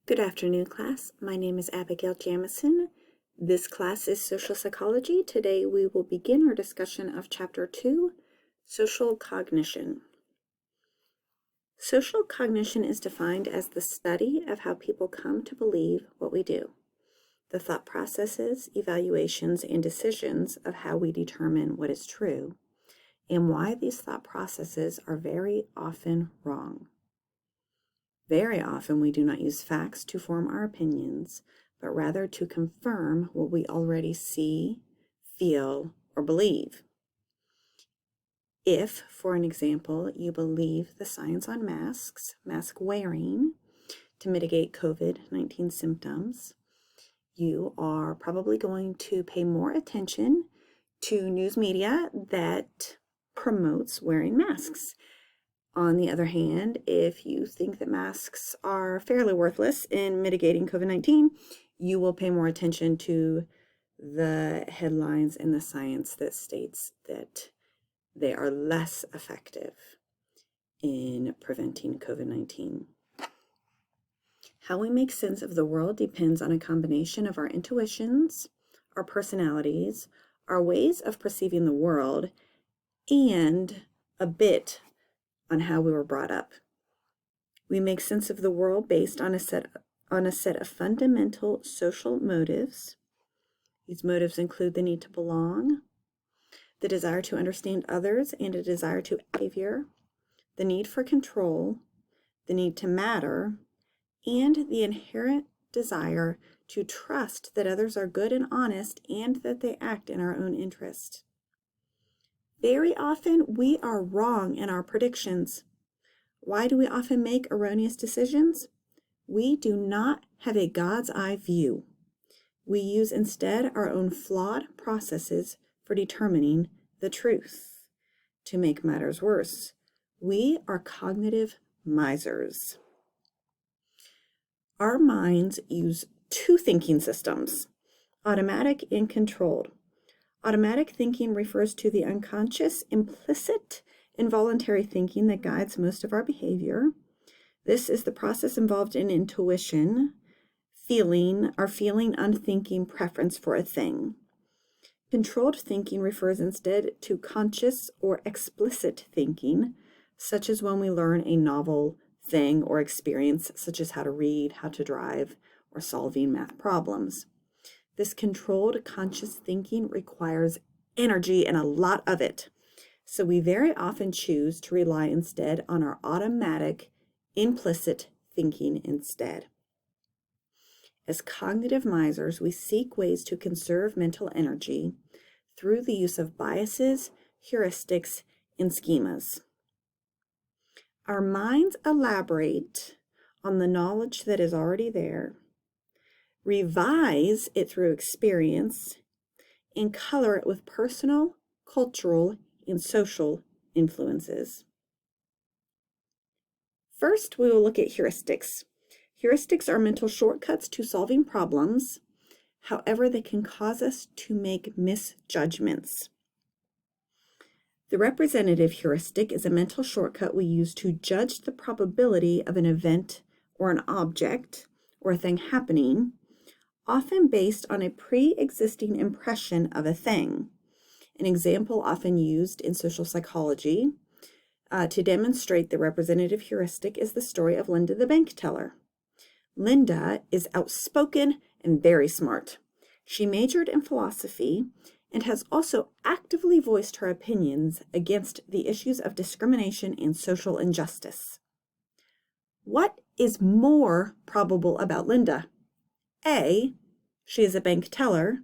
Good afternoon, class. My name is Abigail Jamison. This class is Social Psychology. Today we will begin our discussion of Chapter 2, Social Cognition. Social cognition is defined as the study of how people come to believe what we do, the thought processes, evaluations, and decisions of how we determine what is true, and why these thought processes are very often wrong. Very often we do not use facts to form our opinions, but rather to confirm what we already see, feel, or believe. If, for an example, you believe the science on masks, mask wearing, to mitigate COVID-19 symptoms, you are probably going to pay more attention to news media that promotes wearing masks. On the other hand, if you think that masks are fairly worthless in mitigating COVID-19, you will pay more attention to the headlines and the science that states that they are less effective in preventing COVID-19. How we make sense of the world depends on a combination of our intuitions, our personalities, our ways of perceiving the world, and a bit on how we were brought up. We make sense of the world based on a set of fundamental social motives. These motives include the need to belong, the desire to understand others and a desire to behavior, the need for control, the need to matter, and the inherent desire to trust that others are good and honest and that they act in our own interest. Very often, we are wrong in our predictions. Why do we often make erroneous decisions? We do not have a God's eye view. We use instead our own flawed processes for determining the truth. To make matters worse, we are cognitive misers. Our minds use two thinking systems, automatic and controlled. Automatic thinking refers to the unconscious, implicit, involuntary thinking that guides most of our behavior. This is the process involved in intuition, our feeling, unthinking preference for a thing. Controlled thinking refers instead to conscious or explicit thinking, such as when we learn a novel thing or experience, such as how to read, how to drive, or solving math problems. This controlled conscious thinking requires energy and a lot of it. So we very often choose to rely instead on our automatic, implicit thinking instead. As cognitive misers, we seek ways to conserve mental energy through the use of biases, heuristics, and schemas. Our minds elaborate on the knowledge that is already there, revise it through experience, and color it with personal, cultural, and social influences. First, we will look at heuristics. Heuristics are mental shortcuts to solving problems. However, they can cause us to make misjudgments. The representative heuristic is a mental shortcut we use to judge the probability of an event or an object or a thing happening, often based on a pre-existing impression of a thing. An example often used in social psychology to demonstrate the representative heuristic is the story of Linda the bank teller. Linda is outspoken and very smart. She majored in philosophy and has also actively voiced her opinions against the issues of discrimination and social injustice. What is more probable about Linda? A, she is a bank teller,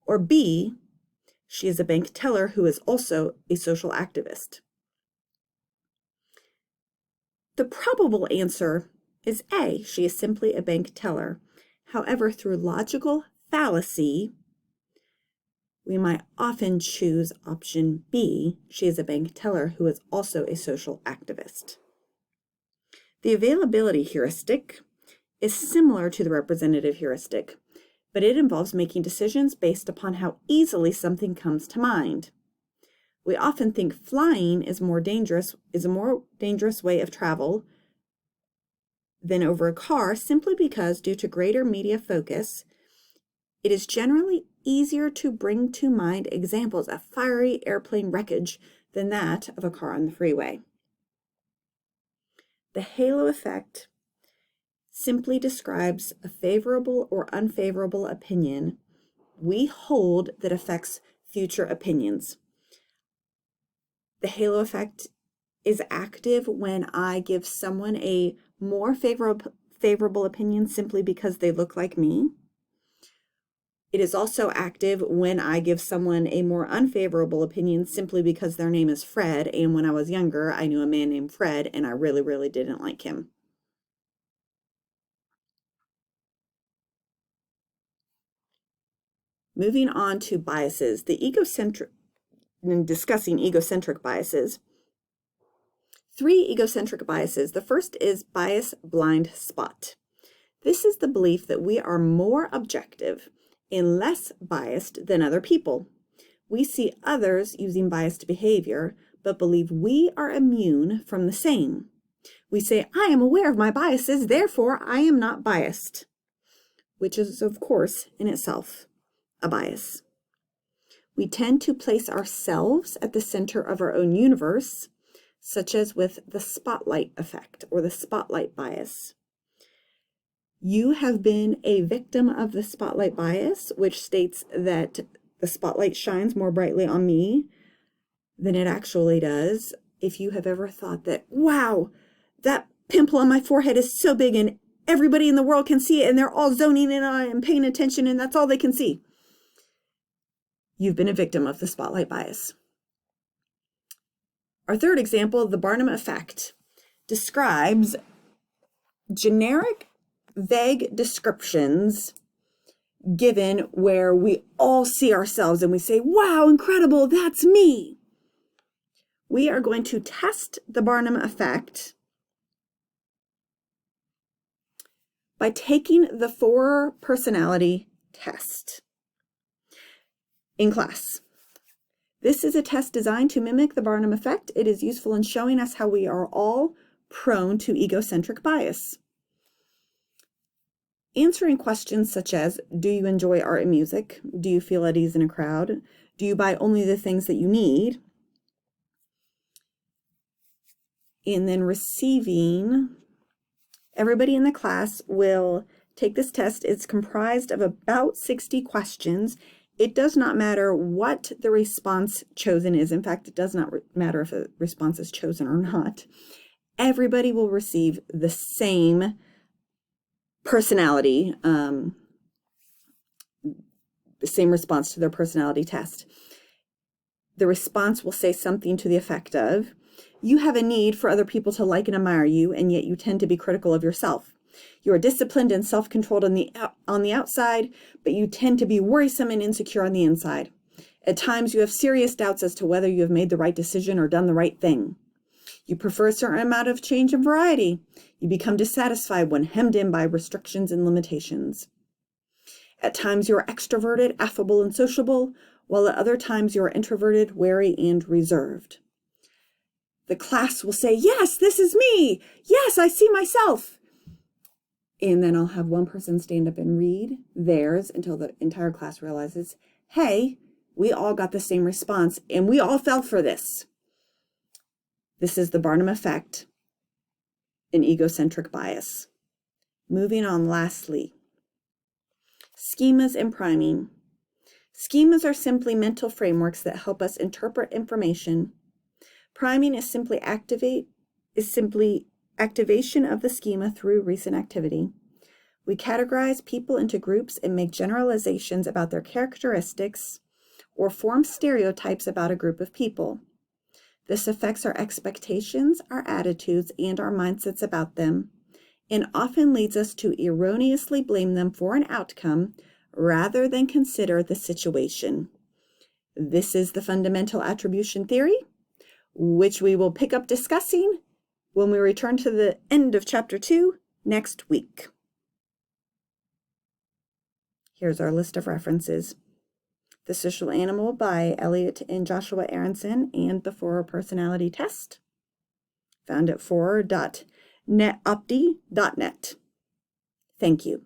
or B, she is a bank teller who is also a social activist. The probable answer is A, she is simply a bank teller. However, through logical fallacy, we might often choose option B, she is a bank teller who is also a social activist. The availability heuristic is similar to the representative heuristic, but it involves making decisions based upon how easily something comes to mind. We often think flying is a more dangerous way of travel than over a car simply because, due to greater media focus, it is generally easier to bring to mind examples of fiery airplane wreckage than that of a car on the freeway. The halo effect simply describes a favorable or unfavorable opinion we hold that affects future opinions. The halo effect is active when I give someone a more favorable opinion simply because they look like me. It is also active when I give someone a more unfavorable opinion simply because their name is Fred, and when I was younger, I knew a man named Fred, and I really, really didn't like him. Moving on to biases, in discussing egocentric biases, 3 egocentric biases. The first is bias blind spot. This is the belief that we are more objective and less biased than other people. We see others using biased behavior, but believe we are immune from the same. We say, I am aware of my biases, therefore I am not biased, which is, of course, in itself a bias. We tend to place ourselves at the center of our own universe, such as with the spotlight effect or the spotlight bias. You have been a victim of the spotlight bias, which states that the spotlight shines more brightly on me than it actually does. If you have ever thought that, wow, that pimple on my forehead is so big and everybody in the world can see it and they're all zoning in on it and paying attention and that's all they can see, you've been a victim of the spotlight bias. Our third example, the Barnum effect, describes generic, vague descriptions given where we all see ourselves and we say, wow, incredible, that's me. We are going to test the Barnum effect by taking the 4 personality test in class. This is a test designed to mimic the Barnum effect. It is useful in showing us how we are all prone to egocentric bias. Answering questions such as, do you enjoy art and music? Do you feel at ease in a crowd? Do you buy only the things that you need? And then receiving, everybody in the class will take this test. It's comprised of about 60 questions. It does not matter what the response chosen is. In fact, it does not matter if a response is chosen or not. Everybody will receive the same personality, the same response to their personality test. The response will say something to the effect of, you have a need for other people to like and admire you, and yet you tend to be critical of yourself. You are disciplined and self-controlled on the outside, but you tend to be worrisome and insecure on the inside. At times, you have serious doubts as to whether you have made the right decision or done the right thing. You prefer a certain amount of change and variety. You become dissatisfied when hemmed in by restrictions and limitations. At times, you are extroverted, affable, and sociable, while at other times, you are introverted, wary, and reserved. The class will say, yes, this is me. Yes, I see myself. And then I'll have one person stand up and read theirs until the entire class realizes, hey, we all got the same response and we all fell for this. This is the Barnum effect, an egocentric bias. Moving on, lastly, schemas and priming. Schemas are simply mental frameworks that help us interpret information. Priming is simply activation of the schema through recent activity. We categorize people into groups and make generalizations about their characteristics or form stereotypes about a group of people. This affects our expectations, our attitudes, and our mindsets about them, and often leads us to erroneously blame them for an outcome rather than consider the situation. This is the fundamental attribution theory, which we will pick up discussing when we return to the end of Chapter 2 next week. Here's our list of references. The Social Animal by Elliot and Joshua Aronson and the 4 Personality Test, found at 4.net. netopti.net. Thank you.